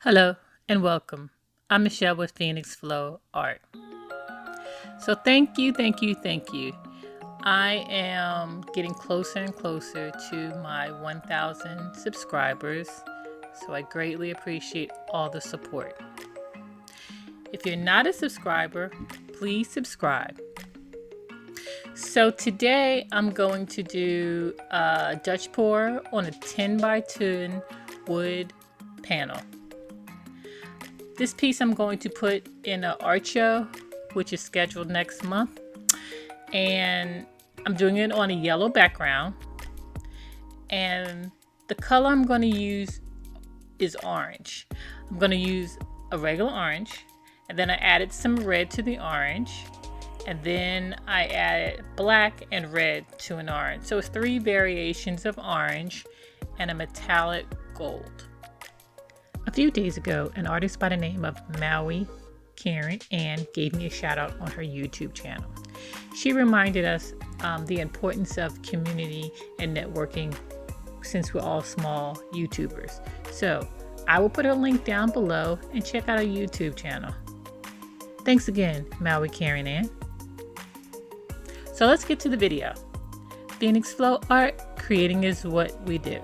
Hello and welcome. I'm Michelle with Phoenix Flow Art. So thank you. I am getting closer and closer to my 1,000 subscribers, so I greatly appreciate all the support. If you're not a subscriber, please subscribe. So today I'm going to do a Dutch pour on a 10 by 10 wood panel. This piece I'm going to put in an art show, which is scheduled next month. And I'm doing it on a yellow background. And the color I'm going to use is orange. I'm going to use a regular orange. And then I added some red to the orange. And then I added black and red to an orange. So it's 3 variations of orange and a metallic gold. A few days ago, an artist by the name of Maui Ann gave me a shout out on her YouTube channel. She reminded us the importance of community and networking since we're all small YouTubers. So I will put a link down below and check out our YouTube channel. Thanks again, Maui Ann. So let's get to the video. Phoenix Flow Art, creating is what we do.